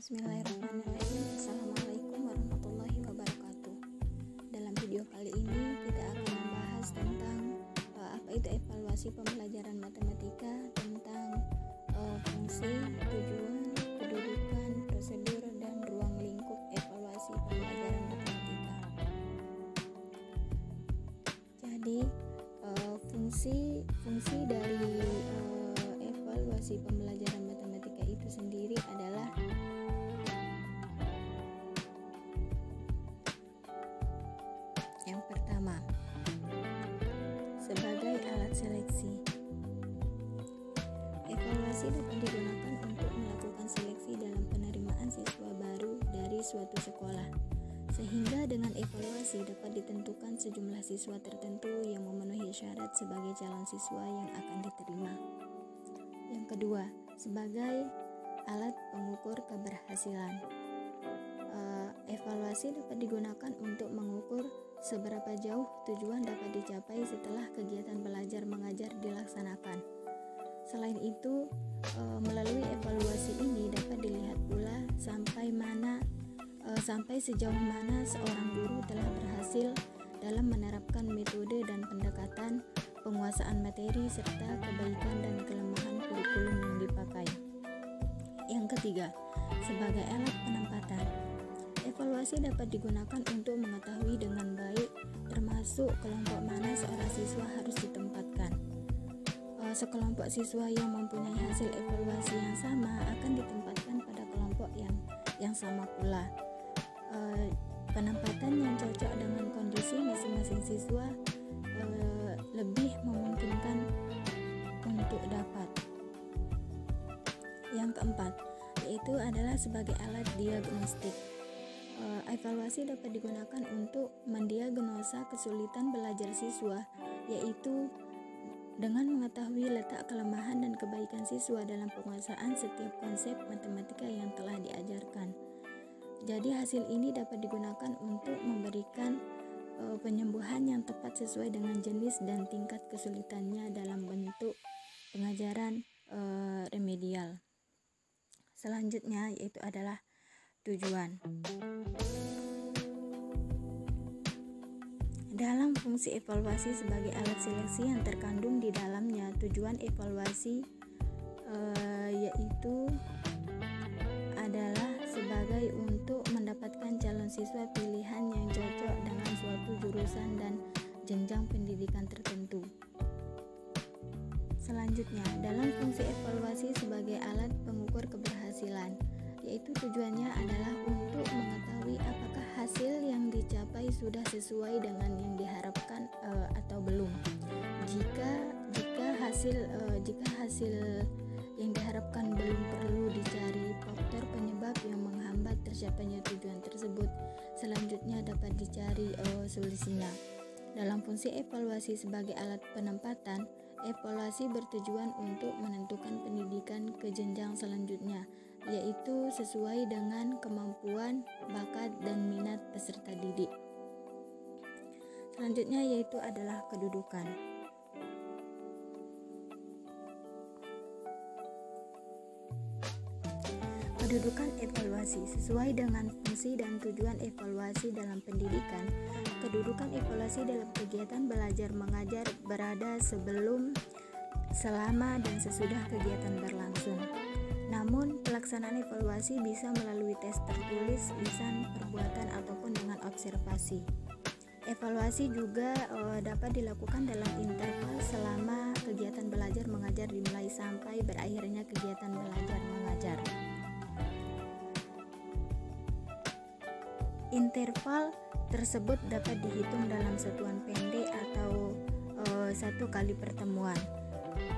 Bismillahirrahmanirrahim. Assalamualaikum warahmatullahi wabarakatuh. Dalam video kali ini kita akan membahas tentang apa itu evaluasi pembelajaran matematika, tentang fungsi, tujuan, kedudukan, prosedur, dan ruang lingkup evaluasi pembelajaran matematika. Jadi fungsi dari evaluasi pembelajaran matematika itu sendiri adalah yang pertama, sebagai alat seleksi. Evaluasi dapat digunakan untuk melakukan seleksi dalam penerimaan siswa baru dari suatu sekolah, sehingga dengan evaluasi dapat ditentukan sejumlah siswa tertentu yang memenuhi syarat sebagai calon siswa yang akan diterima. Yang kedua, sebagai alat pengukur keberhasilan. Evaluasi dapat digunakan untuk mengukur seberapa jauh tujuan dapat dicapai setelah kegiatan belajar mengajar dilaksanakan. Selain itu, melalui evaluasi ini dapat dilihat pula sampai sejauh mana seorang guru telah berhasil dalam menerapkan metode dan pendekatan penguasaan materi serta kebaikan dan kelemahan kurikulum yang dipakai. Yang ketiga, sebagai alat penempatan. Evaluasi dapat digunakan untuk mengetahui dengan baik termasuk kelompok mana seorang siswa harus ditempatkan. Sekelompok siswa yang mempunyai hasil evaluasi yang sama akan ditempatkan pada kelompok yang sama pula. Penempatan yang cocok dengan kondisi masing-masing siswa lebih memungkinkan untuk dapat. Yang keempat, yaitu adalah sebagai alat diagnostik. Evaluasi dapat digunakan untuk mendiagnosa kesulitan belajar siswa, yaitu dengan mengetahui letak kelemahan dan kebaikan siswa dalam penguasaan setiap konsep matematika yang telah diajarkan. Jadi hasil ini dapat digunakan untuk memberikan penyembuhan yang tepat sesuai dengan jenis dan tingkat kesulitannya dalam bentuk pengajaran remedial. Selanjutnya yaitu adalah tujuan. Dalam fungsi evaluasi sebagai alat seleksi yang terkandung di dalamnya, tujuan evaluasi yaitu adalah sebagai untuk mendapatkan calon siswa pilihan yang cocok dengan suatu jurusan dan jenjang pendidikan tertentu. Selanjutnya, dalam fungsi evaluasi sebagai alat pengukur keberhasilan, yaitu tujuannya adalah untuk mengetahui apakah hasil yang dicapai sudah sesuai dengan yang diharapkan atau belum. Jika hasil yang diharapkan belum, perlu dicari faktor penyebab yang menghambat tercapainya tujuan tersebut. Selanjutnya dapat dicari solusinya. Dalam fungsi evaluasi sebagai alat penempatan, evaluasi bertujuan untuk menentukan pendidikan ke jenjang selanjutnya, yaitu sesuai dengan kemampuan, bakat, dan minat peserta didik. Selanjutnya yaitu adalah kedudukan. Kedudukan evaluasi sesuai dengan fungsi dan tujuan evaluasi dalam pendidikan. Kedudukan evaluasi dalam kegiatan belajar mengajar berada sebelum, selama, dan sesudah kegiatan berlangsung. Namun, pelaksanaan evaluasi bisa melalui tes tertulis, lisan, perbuatan, ataupun dengan observasi. Evaluasi juga dapat dilakukan dalam interval selama kegiatan belajar mengajar dimulai sampai berakhirnya kegiatan belajar mengajar. Interval tersebut dapat dihitung dalam satuan pendek atau 1 kali pertemuan.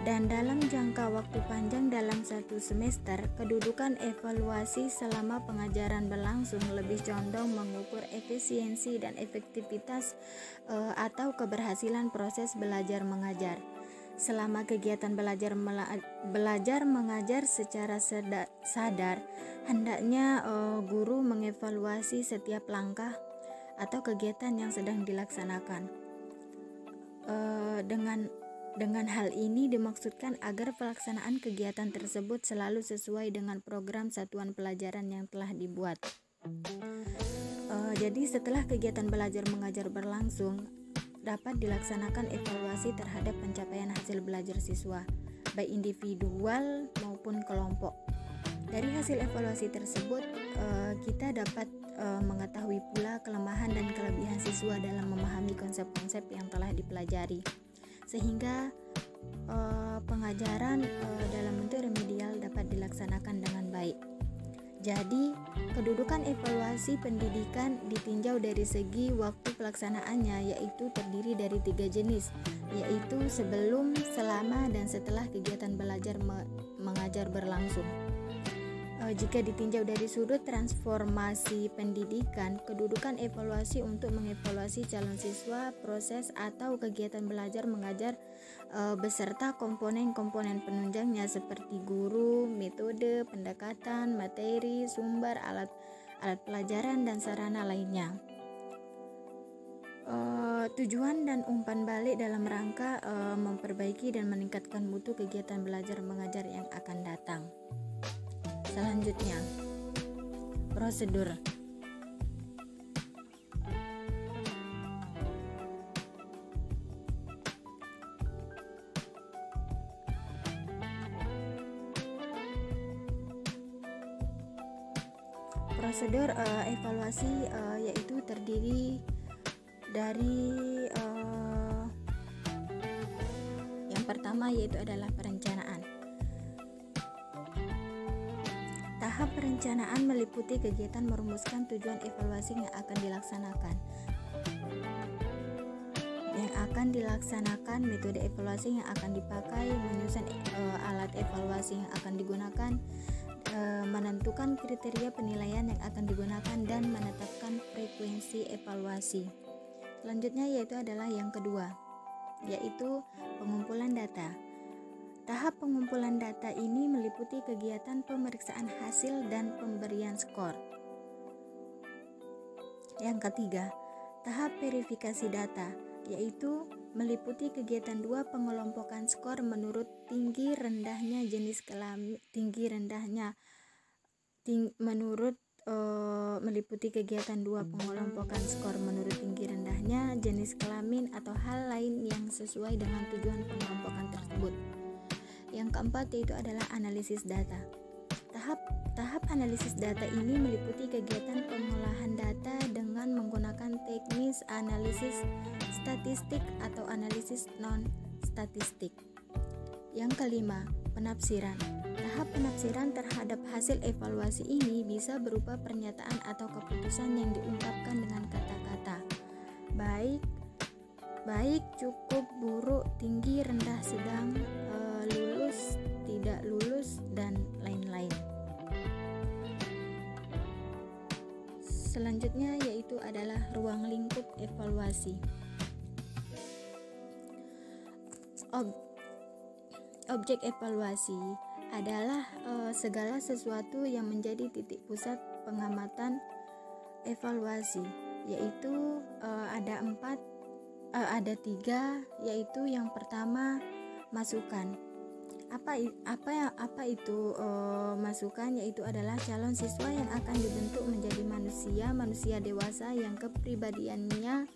Dan dalam jangka waktu panjang dalam 1 semester, kedudukan evaluasi selama pengajaran berlangsung lebih condong mengukur efisiensi dan efektivitas atau keberhasilan proses belajar mengajar. Selama kegiatan belajar mengajar secara sadar, hendaknya guru mengevaluasi setiap langkah atau kegiatan yang sedang dilaksanakan. Dengan Dengan hal ini dimaksudkan agar pelaksanaan kegiatan tersebut selalu sesuai dengan program satuan pelajaran yang telah dibuat. Jadi setelah kegiatan belajar mengajar berlangsung, dapat dilaksanakan evaluasi terhadap pencapaian hasil belajar siswa, baik individual maupun kelompok. Dari hasil evaluasi tersebut, kita dapat mengetahui pula kelemahan dan kelebihan siswa dalam memahami konsep-konsep yang telah dipelajari, sehingga pengajaran dalam bentuk remedial dapat dilaksanakan dengan baik. Jadi, kedudukan evaluasi pendidikan ditinjau dari segi waktu pelaksanaannya, yaitu terdiri dari 3 jenis, yaitu sebelum, selama, dan setelah kegiatan belajar mengajar berlangsung. Jika ditinjau dari sudut transformasi pendidikan, kedudukan evaluasi untuk mengevaluasi calon siswa, proses atau kegiatan belajar mengajar beserta komponen-komponen penunjangnya seperti guru, metode, pendekatan, materi, sumber, alat pelajaran, dan sarana lainnya. Tujuan dan umpan balik dalam rangka memperbaiki dan meningkatkan mutu kegiatan belajar mengajar yang akan datang. Selanjutnya, prosedur. Prosedur evaluasi yaitu terdiri dari yang pertama yaitu adalah perencanaan. Tahap perencanaan meliputi kegiatan merumuskan tujuan evaluasi yang akan dilaksanakan, metode evaluasi yang akan dipakai, menyusun alat evaluasi yang akan digunakan, menentukan kriteria penilaian yang akan digunakan, dan menetapkan frekuensi evaluasi. Selanjutnya yaitu adalah yang kedua, yaitu pengumpulan data. Tahap pengumpulan data ini meliputi kegiatan pemeriksaan hasil dan pemberian skor. Yang ketiga, tahap verifikasi data, yaitu meliputi kegiatan 2 pengelompokan skor menurut tinggi rendahnya jenis kelamin, meliputi kegiatan 2 pengelompokan skor menurut tinggi rendahnya jenis kelamin atau hal lain yang sesuai dengan tujuan pengelompokan tersebut. Yang keempat yaitu adalah analisis data. Tahap analisis data ini meliputi kegiatan pengolahan data dengan menggunakan teknis analisis statistik atau analisis non-statistik. Yang kelima, penafsiran. Tahap penafsiran terhadap hasil evaluasi ini bisa berupa pernyataan atau keputusan yang diungkapkan dengan kata-kata baik, cukup, buruk, tinggi, rendah, sedang, lulus, tidak lulus, dan lain-lain. Selanjutnya yaitu adalah ruang lingkup evaluasi. Objek evaluasi adalah segala sesuatu yang menjadi titik pusat pengamatan evaluasi, yaitu ada 3, yaitu yang pertama masukan. Apa itu masukan? Yaitu adalah calon siswa yang akan dibentuk menjadi manusia dewasa yang kepribadiannya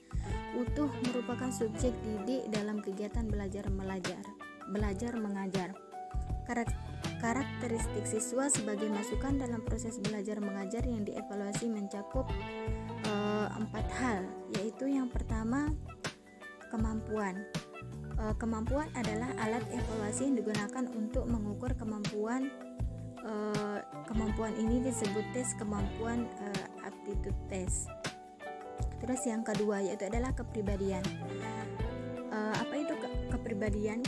utuh, merupakan subjek didik dalam kegiatan belajar mengajar. Karakteristik siswa sebagai masukan dalam proses belajar mengajar yang dievaluasi mencakup 4 hal, yaitu yang pertama kemampuan. Kemampuan adalah alat evaluasi yang digunakan untuk mengukur kemampuan. Kemampuan ini disebut tes kemampuan, aptitude test. Terus yang kedua yaitu adalah kepribadian. Apa itu kepribadian?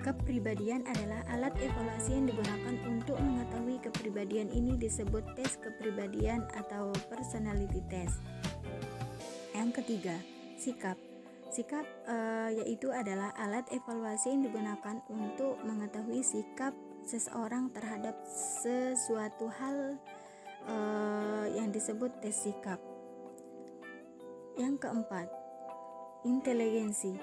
Kepribadian adalah alat evaluasi yang digunakan untuk mengetahui kepribadian ini disebut tes kepribadian atau personality test. Yang ketiga, sikap. Sikap yaitu adalah alat evaluasi yang digunakan untuk mengetahui sikap seseorang terhadap sesuatu hal yang disebut tes sikap. Yang keempat, inteligensi.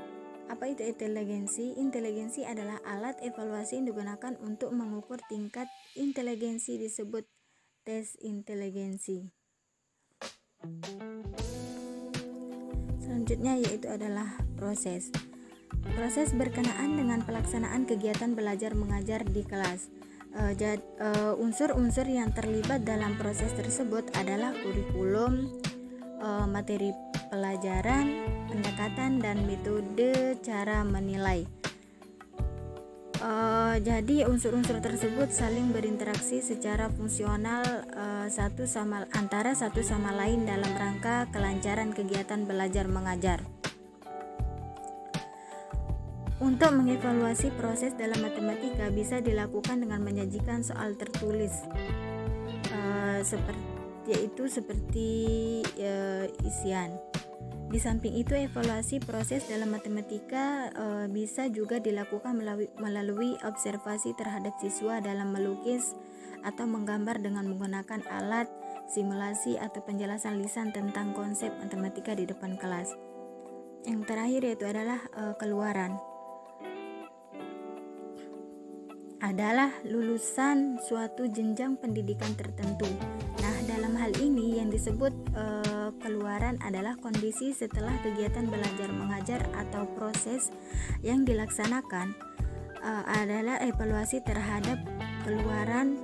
Apa itu inteligensi? Inteligensi adalah alat evaluasi yang digunakan untuk mengukur tingkat inteligensi, disebut tes inteligensi. Selanjutnya yaitu adalah proses. Proses berkenaan dengan pelaksanaan kegiatan belajar mengajar di kelas. Unsur-unsur yang terlibat dalam proses tersebut adalah kurikulum, materi pelajaran, pendekatan, dan metode cara menilai. Jadi unsur-unsur tersebut saling berinteraksi secara fungsional antara satu sama lain dalam rangka kelancaran kegiatan belajar mengajar. Untuk mengevaluasi proses dalam matematika bisa dilakukan dengan menyajikan soal tertulis, seperti isian. Di samping itu, evaluasi proses dalam matematika bisa juga dilakukan melalui observasi terhadap siswa dalam melukis atau menggambar dengan menggunakan alat simulasi atau penjelasan lisan tentang konsep matematika di depan kelas. Yang terakhir yaitu adalah keluaran. Adalah lulusan suatu jenjang pendidikan tertentu. Nah, dalam hal ini yang disebut keluaran adalah kondisi setelah kegiatan belajar mengajar atau proses yang dilaksanakan adalah evaluasi terhadap keluaran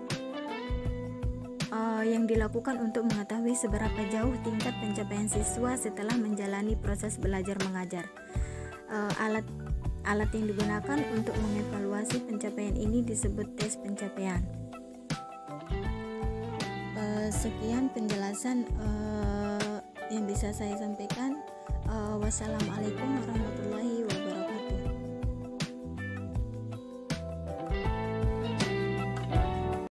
yang dilakukan untuk mengetahui seberapa jauh tingkat pencapaian siswa setelah menjalani proses belajar mengajar. Alat yang digunakan untuk mengevaluasi pencapaian ini disebut tes pencapaian. Sekian penjelasan yang bisa saya sampaikan. Wassalamualaikum warahmatullahi